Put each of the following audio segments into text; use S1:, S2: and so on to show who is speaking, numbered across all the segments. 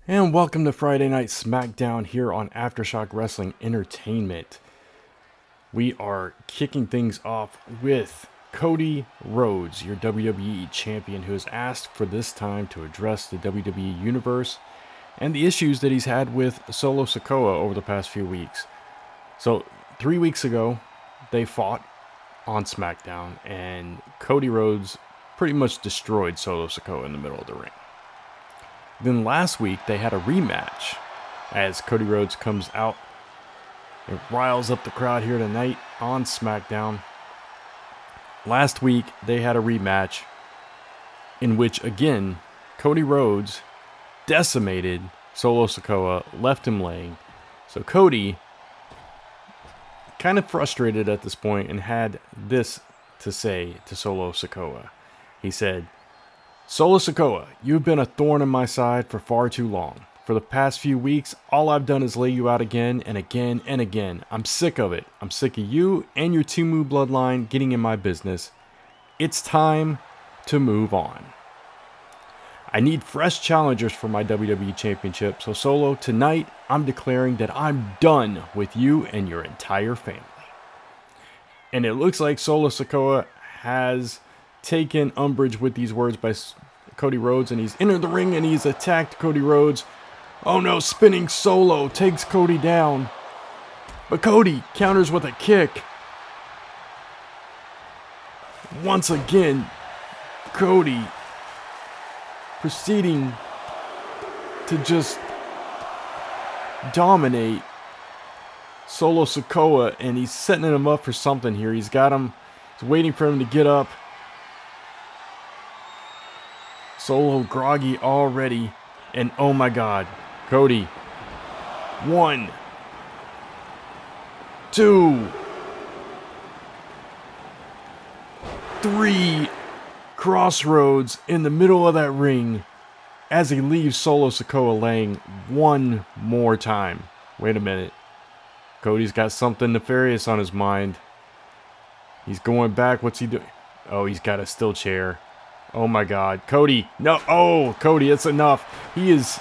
S1: And welcome to Friday Night Smackdown here on Aftershock Wrestling Entertainment. We are kicking things off with Cody Rhodes, your WWE champion, who has asked for this time to address the WWE Universe and the issues that he's had with Solo Sikoa over the past few weeks. So, 3 weeks ago, they fought on SmackDown, and Cody Rhodes pretty much destroyed Solo Sikoa in the middle of the ring. Then last week, they had a rematch as Cody Rhodes comes out and riles up the crowd here tonight on SmackDown. Last week, they had a rematch in which, again, Cody Rhodes decimated Solo Sikoa, left him laying. So Cody, kind of frustrated at this point, and had this to say to Solo Sikoa. He said, "Solo Sikoa, you've been a thorn in my side for far too long. For the past few weeks, all I've done is lay you out again and again and again. I'm sick of it. I'm sick of you and your Tumu bloodline getting in my business. It's time to move on. I need fresh challengers for my WWE Championship, so Solo, tonight I'm declaring that I'm done with you and your entire family." And it looks like Solo Sikoa has taken umbrage with these words by Cody Rhodes, and he's entered the ring and he's attacked Cody Rhodes. Oh no, spinning Solo takes Cody down, but Cody counters with a kick. Once again, Cody proceeding to just dominate Solo Sikoa, and he's setting him up for something here. He's got him, he's waiting for him to get up. Solo groggy already, and oh my god, Cody. 1, 2, 3 crossroads in the middle of that ring as he leaves Solo Sikoa laying one more time. Wait a minute. Cody's got something nefarious on his mind. He's going back. What's he doing? Oh, he's got a steel chair. Oh my god. Cody. No. Oh, Cody, it's enough. He is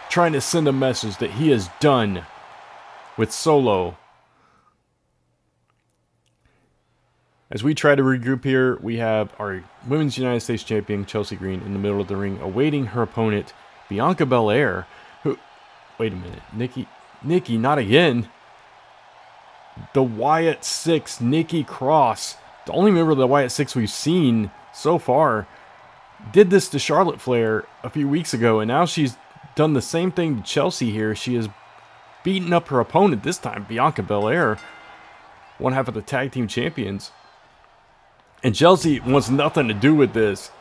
S1: trying to send a message that he is done with Solo. As we try to regroup here, we have our Women's United States Champion, Chelsea Green, in the middle of the ring, awaiting her opponent, Bianca Belair, who... Wait a minute. Nikki, not again. The Wyatt Six, Nikki Cross, the only member of the Wyatt Six we've seen so far, did this to Charlotte Flair a few weeks ago, and now she's done the same thing to Chelsea here. She has beaten up her opponent, this time Bianca Belair, one half of the tag team champions. And Chelsea wants nothing to do with this.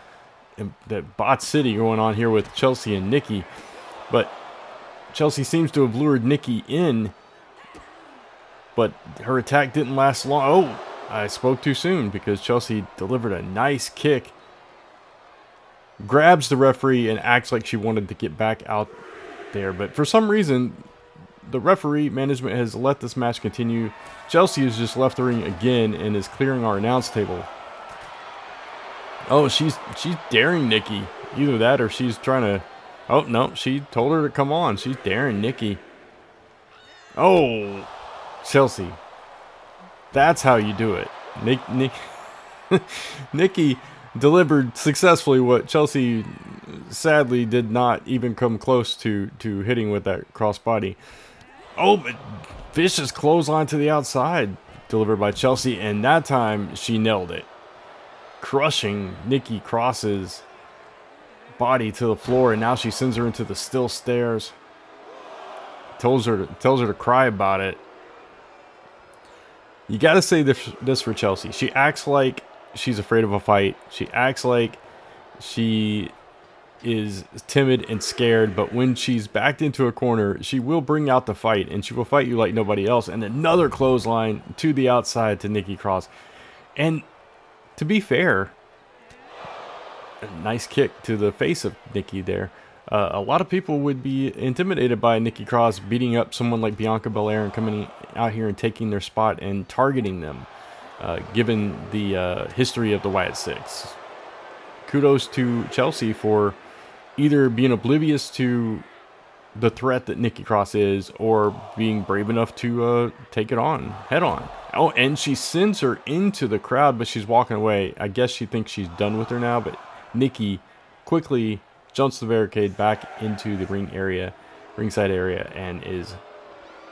S1: And that bot city going on here with Chelsea and Nikki. But Chelsea seems to have lured Nikki in. But her attack didn't last long. Oh, I spoke too soon, because Chelsea delivered a nice kick. Grabs the referee and acts like she wanted to get back out there. But for some reason, the referee management has let this match continue. Chelsea has just left the ring again and is clearing our announce table. Oh, she's daring Nikki. Either that or she's trying to... Oh, no, she told her to come on. She's daring Nikki. Oh, Chelsea. That's how you do it. Nikki delivered successfully what Chelsea sadly did not even come close to hitting with that crossbody. Oh, but vicious clothesline to the outside delivered by Chelsea, and that time she nailed it, crushing Nikki Cross's body to the floor, and now she sends her into the steel stairs. Tells her to cry about it. You got to say this for Chelsea. She acts like she's afraid of a fight. She acts like she is timid and scared, but when she's backed into a corner, she will bring out the fight, and she will fight you like nobody else. And another clothesline to the outside to Nikki Cross. And to be fair, a nice kick to the face of Nikki there. A lot of people would be intimidated by Nikki Cross beating up someone like Bianca Belair and coming out here and taking their spot and targeting them, given the history of the Wyatt Six. Kudos to Chelsea for either being oblivious to the threat that Nikki Cross is, or being brave enough to take it on head on. Oh, and she sends her into the crowd, but she's walking away. I guess she thinks she's done with her now, but Nikki quickly jumps the barricade back into the ringside area, and is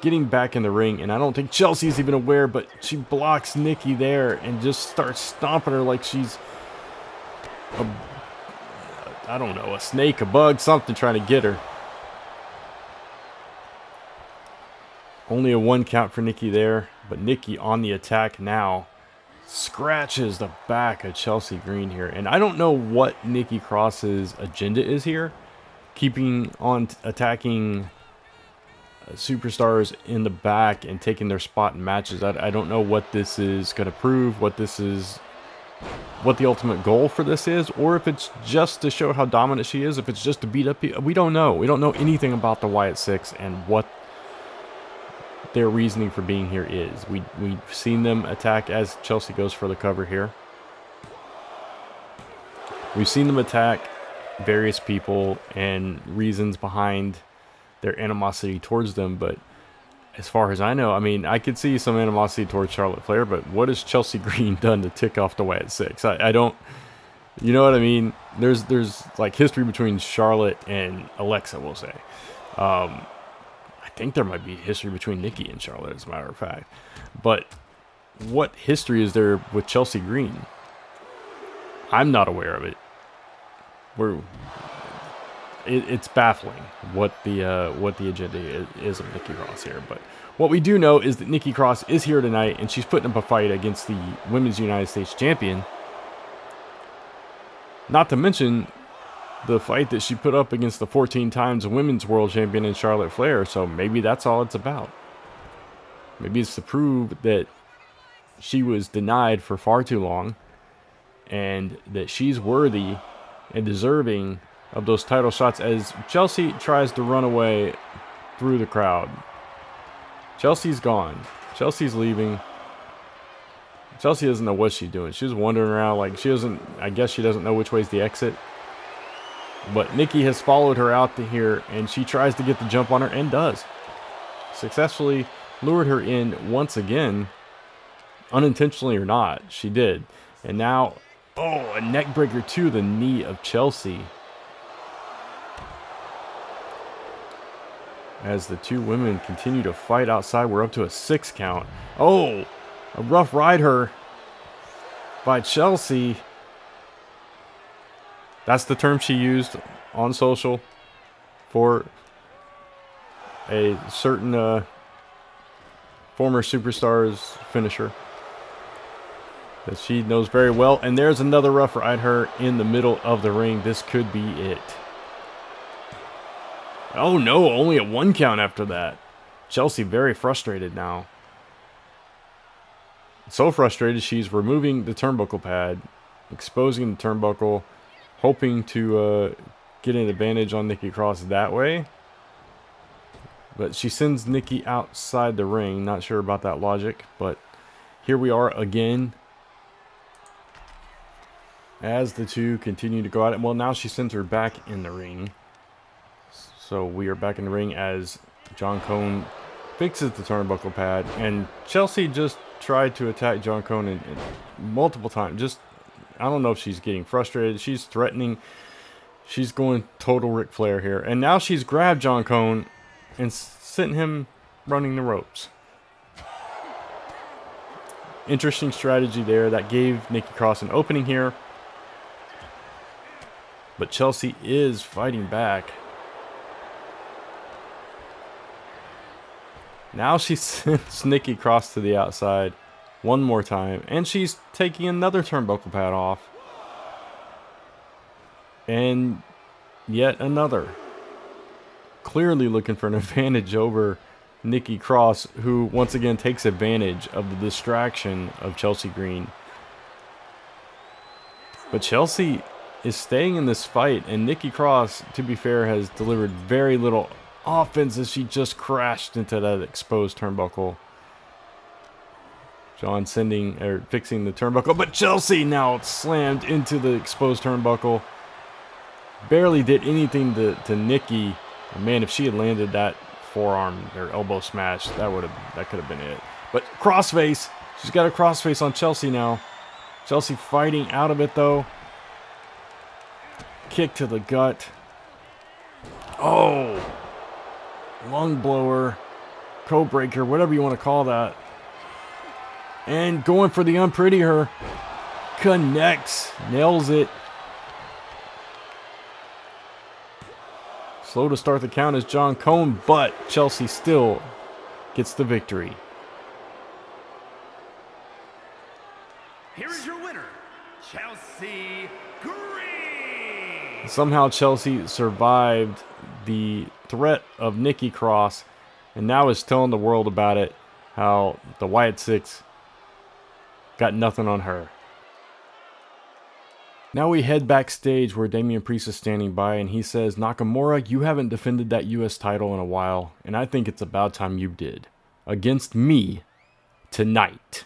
S1: getting back in the ring. And I don't think Chelsea's even aware, but she blocks Nikki there and just starts stomping her like she's I don't know, a snake, a bug, something, trying to get her. Only a 1 count for Nikki there, but Nikki on the attack now. Scratches the back of Chelsea Green here. And I don't know what Nikki Cross's agenda is here. Keeping on attacking superstars in the back and taking their spot in matches. I don't know what this is going to prove, what the ultimate goal for this is, or if it's just to show how dominant she is, if it's just to beat up people. We don't know. We don't know anything about the Wyatt Six and what their reasoning for being here is. We've seen them attack as Chelsea goes for the cover here. We've seen them attack various people and reasons behind their animosity towards them, but as far as I know, I mean, I could see some animosity towards Charlotte Flair, but what has Chelsea Green done to tick off the Wyatt Six? I don't, you know what I mean? There's like history between Charlotte and Alexa, we'll say. I think there might be history between Nikki and Charlotte, as a matter of fact. But what history is there with Chelsea Green? I'm not aware of it. It's baffling what the agenda is of Nikki Cross here. But what we do know is that Nikki Cross is here tonight, and she's putting up a fight against the Women's United States Champion. Not to mention the fight that she put up against the 14 times Women's World Champion in Charlotte Flair. So maybe that's all it's about. Maybe it's to prove that she was denied for far too long, and that she's worthy and deserving of those title shots, as Chelsea tries to run away through the crowd. Chelsea's gone. Chelsea's leaving. Chelsea doesn't know what she's doing. She's wandering around like I guess she doesn't know which way's the exit. But Nikki has followed her out to here, and she tries to get the jump on her, and does. Successfully lured her in once again. Unintentionally or not, she did. And now, a neck breaker to the knee of Chelsea. As the two women continue to fight outside, we're up to a 6 count. A rough ride her by Chelsea. That's the term she used on social for a certain former superstar's finisher that she knows very well. And there's another rough ride her in the middle of the ring. This could be it. Oh no, only a 1 count after that. Chelsea very frustrated now. So frustrated, she's removing the turnbuckle pad, exposing the turnbuckle, hoping to get an advantage on Nikki Cross that way. But she sends Nikki outside the ring. Not sure about that logic, but here we are again, as the two continue to go at it. Well, now she sends her back in the ring. So we are back in the ring as John Cone fixes the turnbuckle pad. And Chelsea just tried to attack John Cone in multiple times. I don't know if she's getting frustrated. She's threatening. She's going total Ric Flair here. And now she's grabbed John Cone and sent him running the ropes. Interesting strategy there. That gave Nikki Cross an opening here. But Chelsea is fighting back. Now she sends Nikki Cross to the outside one more time. And she's taking another turnbuckle pad off. And yet another. Clearly looking for an advantage over Nikki Cross, who once again takes advantage of the distraction of Chelsea Green. But Chelsea is staying in this fight. And Nikki Cross, to be fair, has delivered very little offense as she just crashed into that exposed turnbuckle. John fixing the turnbuckle, but Chelsea now slammed into the exposed turnbuckle. Barely did anything to Nikki, Man, if she had landed that forearm or elbow smash, that could have been it. But crossface. She's got a crossface on Chelsea now. Chelsea fighting out of it though. Kick to the gut. Oh. Lung blower. Code breaker, whatever you want to call that. And going for the unpretty her. Connects. Nails it. Slow to start the count is John Cone, but Chelsea still gets the victory.
S2: Here is your winner, Chelsea Green.
S1: Somehow Chelsea survived the threat of Nikki Cross and now is telling the world about it, how the Wyatt Six got nothing on her. Now we head backstage where Damien Priest is standing by and he says, Nakamura, you haven't defended that US title in a while, and I think it's about time you did. Against me tonight.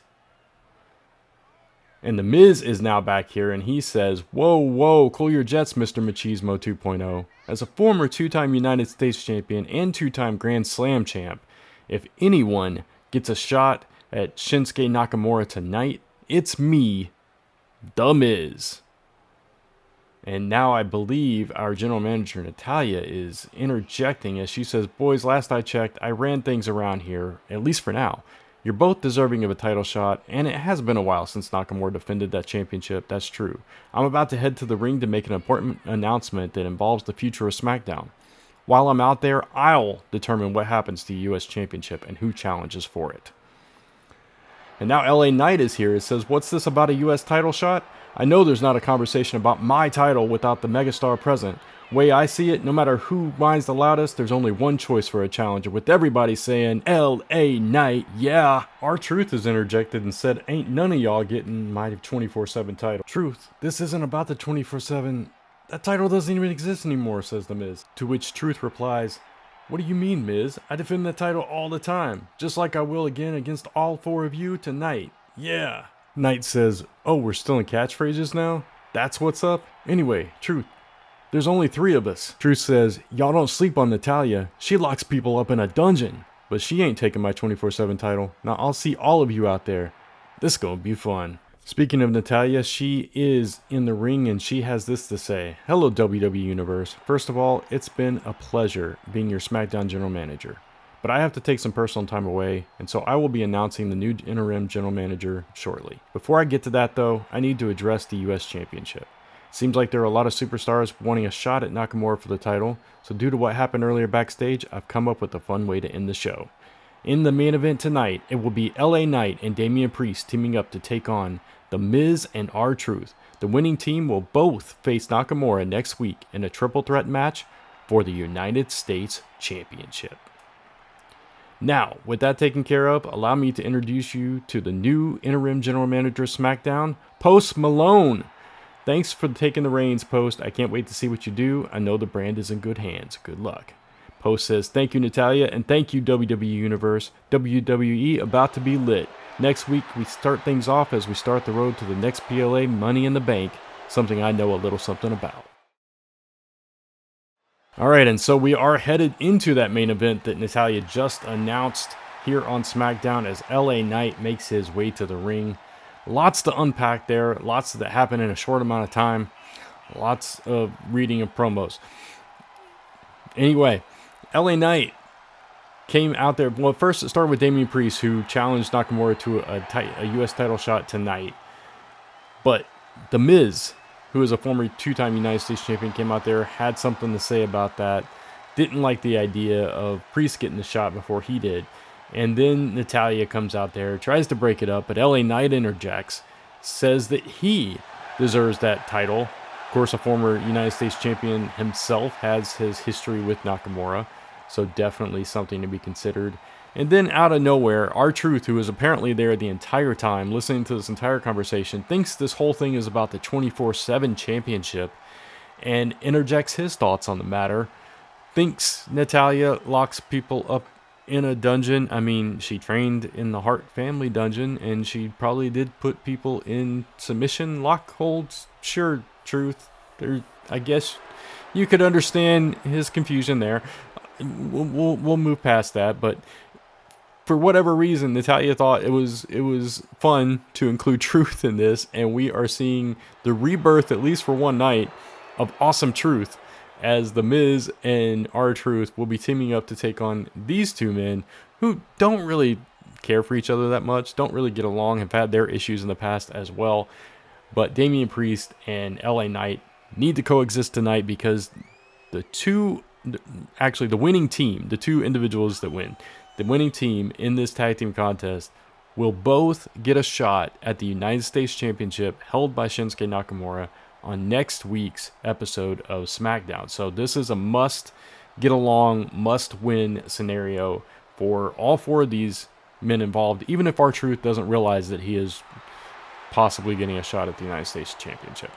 S1: And The Miz is now back here and he says, whoa, cool your jets, Mr. Machismo 2.0. As a former two-time United States champion and two-time Grand Slam champ, if anyone gets a shot at Shinsuke Nakamura tonight, it's me, The Miz. And now I believe our general manager, Natalya, is interjecting as she says, boys, last I checked, I ran things around here, at least for now. You're both deserving of a title shot, and it has been a while since Nakamura defended that championship, that's true. I'm about to head to the ring to make an important announcement that involves the future of SmackDown. While I'm out there, I'll determine what happens to the US Championship and who challenges for it. And now LA Knight is here. It says, what's this about a US title shot? I know there's not a conversation about my title without the megastar present. Way I see it, no matter who whines the loudest, there's only one choice for a challenger, with everybody saying, LA Knight, yeah. R-Truth is interjected and said, ain't none of y'all getting my 24/7 title. Truth, this isn't about the 24/7. That title doesn't even exist anymore, says The Miz. To which Truth replies, what do you mean, Miz? I defend that title all the time, just like I will again against all four of you tonight. Yeah. Knight says, oh, we're still in catchphrases now? That's what's up? Anyway, Truth, there's only 3 of us. Truth says, y'all don't sleep on Natalya. She locks people up in a dungeon. But she ain't taking my 24/7 title. Now I'll see all of you out there. This gonna be fun. Speaking of Natalya, she is in the ring and she has this to say. Hello WWE Universe. First of all, it's been a pleasure being your SmackDown General Manager. But I have to take some personal time away, and so I will be announcing the new interim general manager shortly. Before I get to that though, I need to address the US Championship. Seems like there are a lot of superstars wanting a shot at Nakamura for the title, so due to what happened earlier backstage, I've come up with a fun way to end the show. In the main event tonight, it will be LA Knight and Damien Priest teaming up to take on The Miz and R-Truth. The winning team will both face Nakamura next week in a triple threat match for the United States Championship. Now, with that taken care of, allow me to introduce you to the new interim general manager of SmackDown, Post Malone. Thanks for taking the reins, Post. I can't wait to see what you do. I know the brand is in good hands. Good luck. Post says, thank you, Natalya, and thank you, WWE Universe. WWE about to be lit. Next week, we start things off as we start the road to the next PLA Money in the Bank, something I know a little something about. Alright, and so we are headed into that main event that Natalya just announced here on SmackDown as LA Knight makes his way to the ring. Lots to unpack there, lots that happen in a short amount of time, lots of reading of promos. Anyway, LA Knight came out there. Well, first it started with Damien Priest, who challenged Nakamura to a US title shot tonight. But The Miz, who is a former two-time United States champion, came out there, had something to say about that. Didn't like the idea of Priest getting the shot before he did. And then Natalya comes out there, tries to break it up, but LA Knight interjects, says that he deserves that title. Of course, a former United States champion himself has his history with Nakamura, so definitely something to be considered. And then out of nowhere, R-Truth, who is apparently there the entire time, listening to this entire conversation, thinks this whole thing is about the 24/7 championship and interjects his thoughts on the matter. Thinks Natalya locks people up in a dungeon. I mean, she trained in the Hart family dungeon, and she probably did put people in submission lock holds. Sure, Truth. I guess you could understand his confusion there. we'll move past that, but for whatever reason, Natalia thought it was fun to include Truth in this, and we are seeing the rebirth, at least for one night, of Awesome Truth, as The Miz and R-Truth will be teaming up to take on these two men who don't really care for each other that much, don't really get along, have had their issues in the past as well. But Damien Priest and LA Knight need to coexist tonight because the winning team, the two individuals that win, the winning team in this tag team contest will both get a shot at the United States Championship held by Shinsuke Nakamura on next week's episode of Smackdown. So this is a must get along, must win scenario for all four of these men involved, even if R-Truth doesn't realize that he is possibly getting a shot at the United States Championship.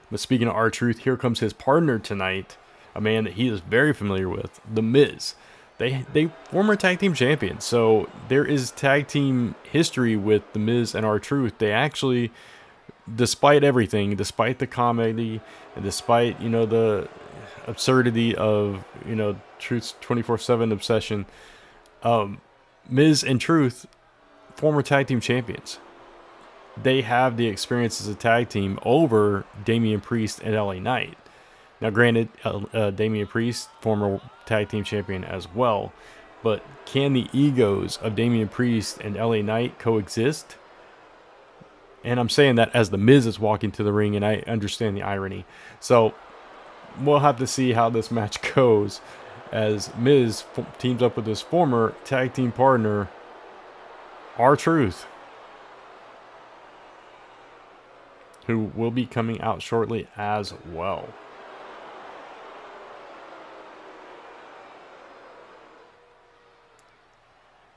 S1: But speaking of R-Truth, here comes his partner tonight, a man that he is very familiar with, The Miz. They former tag team champions, so there is tag team history with The Miz and R-Truth. They actually, despite everything, despite the comedy, and despite, the absurdity of, Truth's 24/7 obsession, Miz and Truth, former tag team champions. They have the experience as a tag team over Damien Priest and LA Knight. Now, granted, Damien Priest, former tag team champion as well, but can the egos of Damien Priest and LA Knight coexist? And I'm saying that as The Miz is walking to the ring, and I understand the irony. So we'll have to see how this match goes as Miz teams up with his former tag team partner, R-Truth, who will be coming out shortly as well.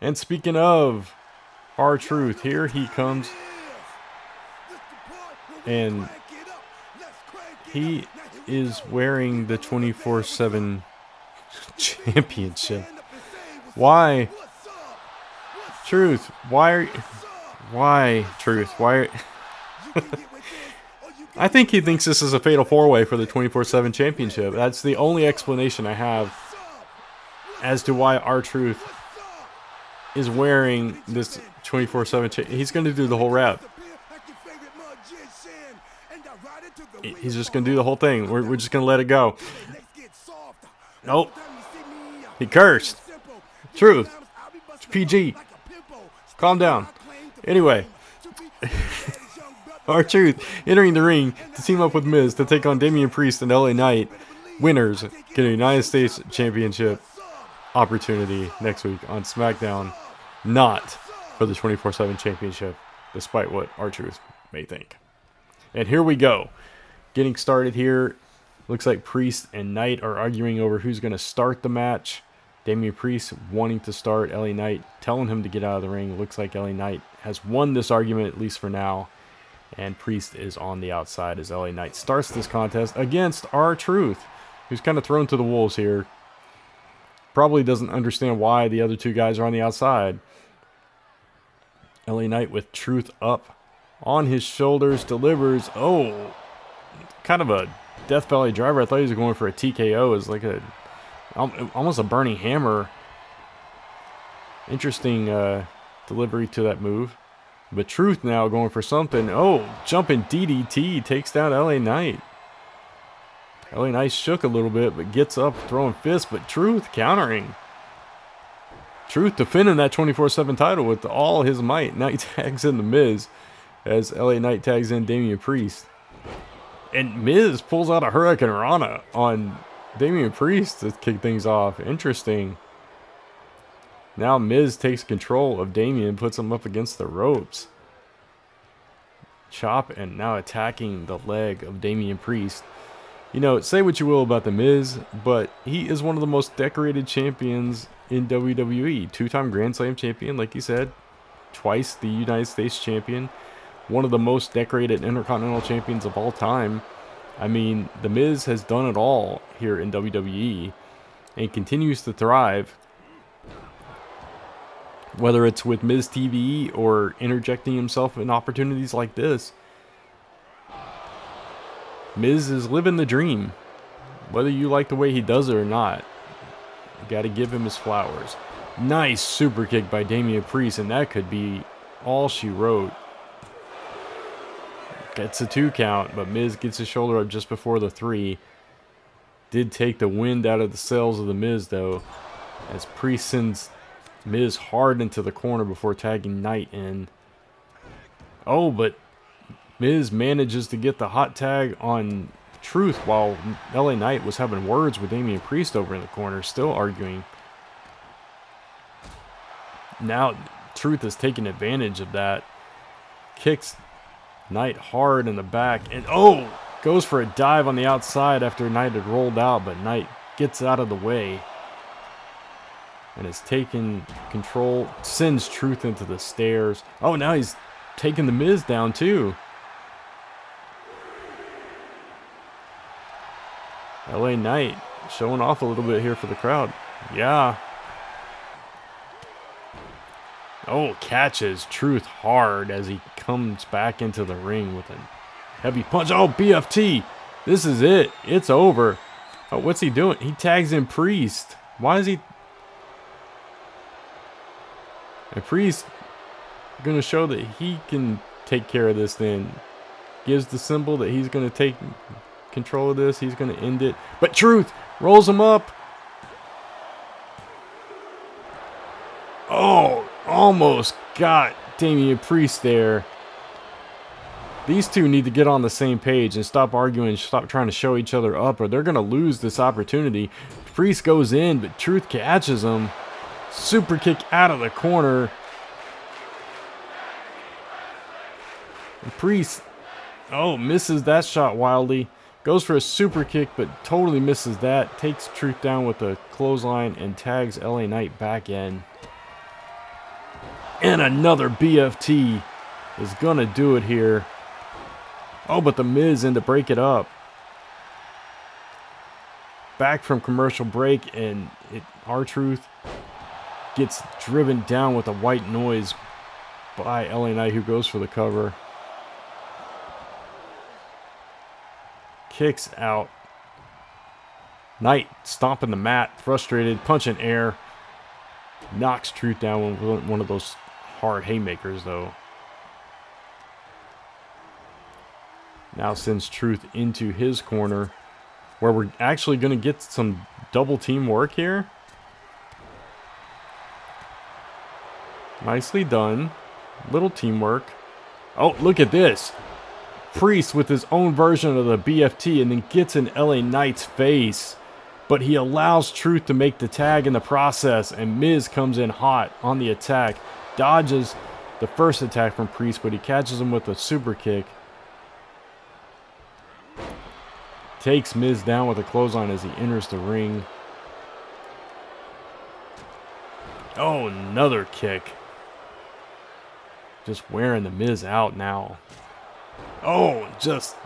S1: And speaking of R-Truth, here he comes. And he is wearing the 24/7 championship. Why? Truth, why, Truth? Why? I think he thinks this is a fatal four-way for the 24/7 championship. That's the only explanation I have as to why R-Truth is wearing this 24/7. He's going to do the whole rap. He's just going to do the whole thing. We're just going to let it go. Nope. He cursed. Truth. It's PG. Calm down. Anyway. R-Truth entering the ring to team up with Miz to take on Damien Priest and LA Knight. Winners get a United States Championship opportunity next week on SmackDown. Not for the 24/7 championship, despite what R-Truth may think. And here we go. Getting started here. Looks like Priest and Knight are arguing over who's going to start the match. Damien Priest wanting to start, LA Knight telling him to get out of the ring. Looks like LA Knight has won this argument, at least for now. And Priest is on the outside as LA Knight starts this contest against R-Truth, who's kind of thrown to the wolves here. Probably doesn't understand why the other two guys are on the outside. LA Knight with Truth up on his shoulders, delivers. Oh, kind of a Death Valley driver. I thought he was going for a TKO. It's like almost a burning hammer. Interesting delivery to that move. But Truth now going for something. Oh, jumping DDT takes down LA Knight. LA Knight shook a little bit, but gets up, throwing fists. But Truth countering. Truth defending that 24/7 title with all his might. Now he tags in The Miz as LA Knight tags in Damien Priest. And Miz pulls out a Hurricane Rana on Damien Priest to kick things off. Interesting. Now Miz takes control of Damien, puts him up against the ropes. Chop, and now attacking the leg of Damien Priest. Say what you will about The Miz, but he is one of the most decorated champions in WWE. Two-time Grand Slam champion, like you said. Twice the United States champion. One of the most decorated Intercontinental champions of all time. I mean, The Miz has done it all here in WWE and continues to thrive. Whether it's with Miz TV or interjecting himself in opportunities like this. Miz is living the dream. Whether you like the way he does it or not, you got to give him his flowers. Nice super kick by Damien Priest, and that could be all she wrote. Gets a 2 count, but Miz gets his shoulder up just before the 3. Did take the wind out of the sails of the Miz, though, as Priest sends Miz hard into the corner before tagging Knight in. Oh, but Miz manages to get the hot tag on Truth while LA Knight was having words with Damien Priest over in the corner, still arguing. Now Truth is taking advantage of that. Kicks Knight hard in the back, and oh, goes for a dive on the outside after Knight had rolled out, but Knight gets out of the way and is taking control, sends Truth into the stairs. Oh, now he's taking the Miz down too. LA Knight showing off a little bit here for the crowd. Yeah. Oh, catches Truth hard as he comes back into the ring with a heavy punch. Oh, BFT. This is it. It's over. Oh, what's he doing? He tags in Priest. Why is he... And Priest going to show that he can take care of this then. Gives the symbol that he's going to take control of this. He's going to end it. But Truth rolls him up. Oh, almost got Damien Priest there. These two need to get on the same page and stop arguing, stop trying to show each other up, or they're going to lose this opportunity. Priest goes in, but Truth catches him. Super kick out of the corner. And Priest, oh, misses that shot wildly. Goes for a super kick, but totally misses that. Takes Truth down with a clothesline and tags LA Knight back in. And another BFT is going to do it here. Oh, but the Miz in to break it up. Back from commercial break, and R-Truth gets driven down with a white noise by LA Knight, who goes for the cover. Kicks out. Knight stomping the mat, frustrated, punching air. Knocks Truth down with one of those hard haymakers, though. Now sends Truth into his corner, where we're actually going to get some double team work here. Nicely done. Little teamwork. Oh, look at this. Priest with his own version of the BFT and then gets in LA Knight's face. But he allows Truth to make the tag in the process, and Miz comes in hot on the attack. Dodges the first attack from Priest, but he catches him with a super kick. Takes Miz down with a clothesline as he enters the ring. Oh, another kick. Just wearing the Miz out now. Oh, just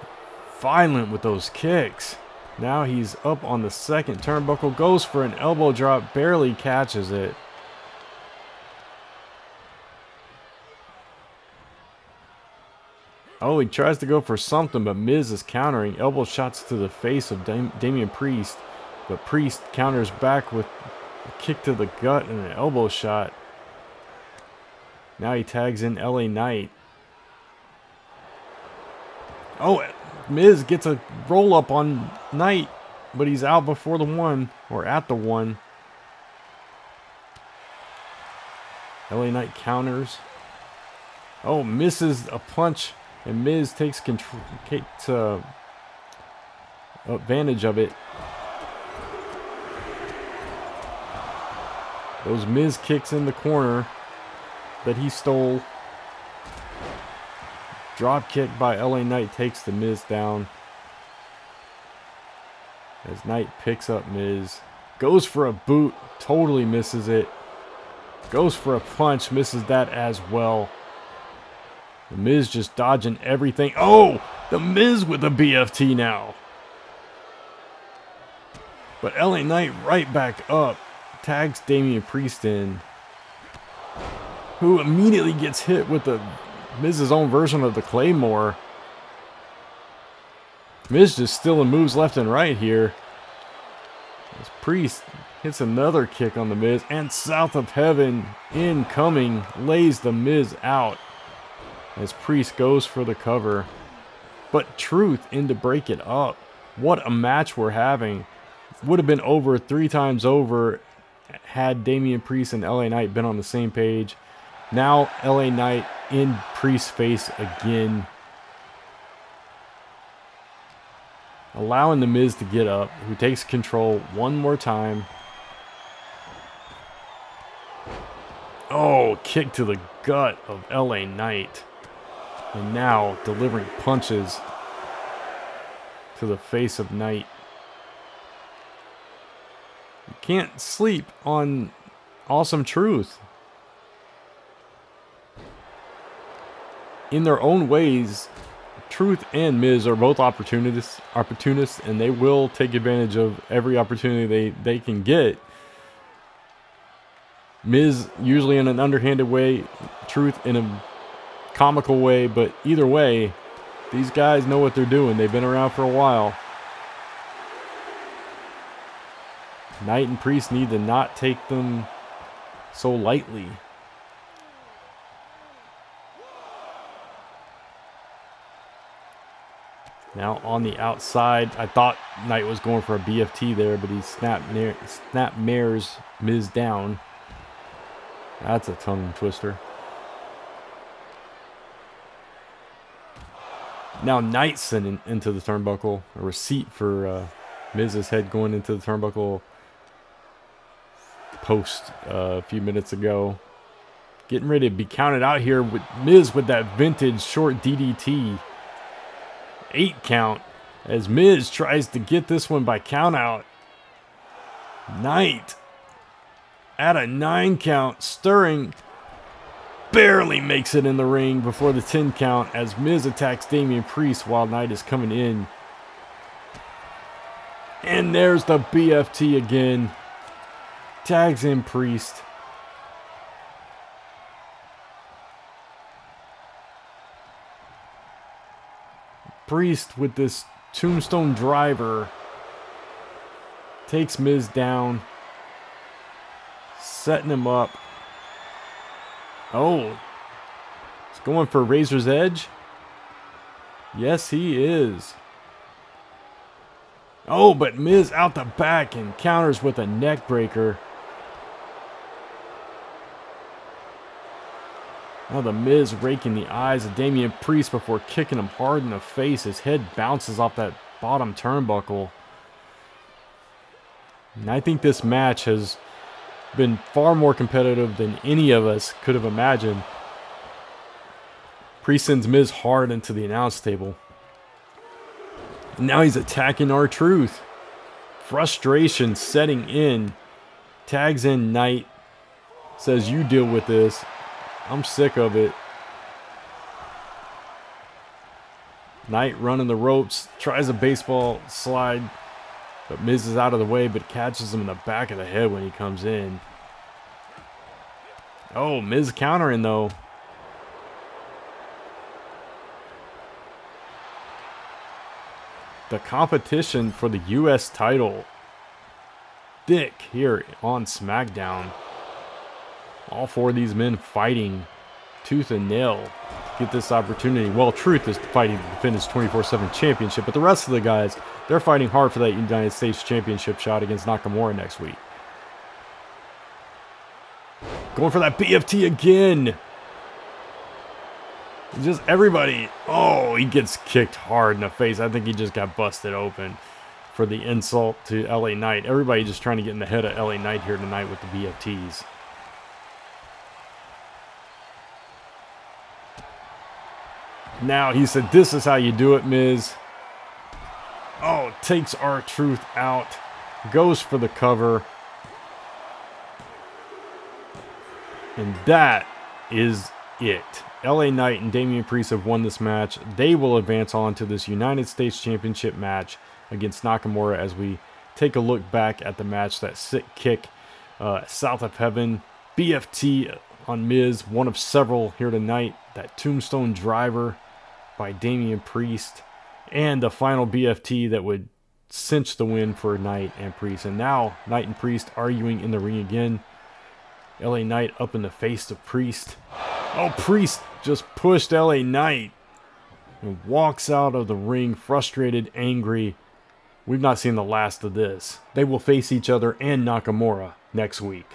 S1: violent with those kicks. Now he's up on the second turnbuckle. Goes for an elbow drop. Barely catches it. Oh, he tries to go for something, but Miz is countering. Elbow shots to the face of Damien Priest. But Priest counters back with a kick to the gut and an elbow shot. Now he tags in LA Knight. Oh, Miz gets a roll up on Knight, but he's out before the one, or at the one. LA Knight counters. Oh, misses a punch, and Miz takes advantage of it. Those Miz kicks in the corner that he stole. Drop kick by LA Knight takes the Miz down. As Knight picks up Miz. Goes for a boot. Totally misses it. Goes for a punch. Misses that as well. The Miz just dodging everything. Oh! The Miz with the BFT now. But LA Knight right back up. Tags Damien Priest in. Who immediately gets hit with the Miz's own version of the Claymore. Miz just stealing moves left and right here. As Priest hits another kick on The Miz, and South of Heaven incoming lays The Miz out as Priest goes for the cover. But Truth in to break it up. What a match we're having. Would have been over 3 times over had Damien Priest and LA Knight been on the same page. Now LA Knight in Priest's face again, allowing The Miz to get up, who takes control one more time. Oh, kick to the gut of LA Knight. And now delivering punches to the face of Knight. You can't sleep on Awesome Truth. In their own ways, Truth and Miz are both opportunists, and they will take advantage of every opportunity they can get. Miz usually in an underhanded way, Truth in a comical way, but either way, these guys know what they're doing. They've been around for a while. Knight and Priest need to not take them so lightly. Now on the outside, I thought Knight was going for a BFT there, but he snap mares Miz down. That's a tongue twister. Now Knight sent into the turnbuckle. A receipt for Miz's head going into the turnbuckle post a few minutes ago. Getting ready to be counted out here with Miz with that vintage short DDT. 8 count as Miz tries to get this one by count out. Knight at a 9 count, stirring, barely makes it in the ring before the 10 count as Miz attacks Damien Priest while Knight is coming in. And there's the BFT again. Tags in Priest. Priest with this tombstone driver takes Miz down, setting him up. Oh, he's going for Razor's Edge. Yes, he is. Oh, but Miz out the back and counters with a neck breaker. Now the Miz raking the eyes of Damien Priest before kicking him hard in the face. His head bounces off that bottom turnbuckle. And I think this match has been far more competitive than any of us could have imagined. Priest sends Miz hard into the announce table. And now he's attacking R-Truth. Frustration setting in. Tags in Knight. Says, you deal with this. I'm sick of it. Knight running the ropes. Tries a baseball slide. But Miz is out of the way, but catches him in the back of the head when he comes in. Oh, Miz countering though. The competition for the U.S. title. Thick here on Smackdown. All 4 of these men fighting tooth and nail to get this opportunity. Well, Truth is fighting to defend his 24/7 championship, but the rest of the guys, they're fighting hard for that United States Championship shot against Nakamura next week. Going for that BFT again. Just everybody. Oh, he gets kicked hard in the face. I think he just got busted open for the insult to LA Knight. Everybody just trying to get in the head of LA Knight here tonight with the BFTs. Now he said, this is how you do it, Miz. Oh, takes R-Truth out. Goes for the cover. And that is it. LA Knight and Damien Priest have won this match. They will advance on to this United States Championship match against Nakamura as we take a look back at the match. That sick kick, South of Heaven, BFT on Miz, one of several here tonight. That tombstone driver by Damien Priest, and the final BFT that would cinched the win for Knight and Priest. And now Knight and Priest arguing in the ring again. LA Knight up in the face of Priest. Oh, Priest just pushed LA Knight and walks out of the ring frustrated, angry. We've not seen the last of this. They will face each other and Nakamura next week.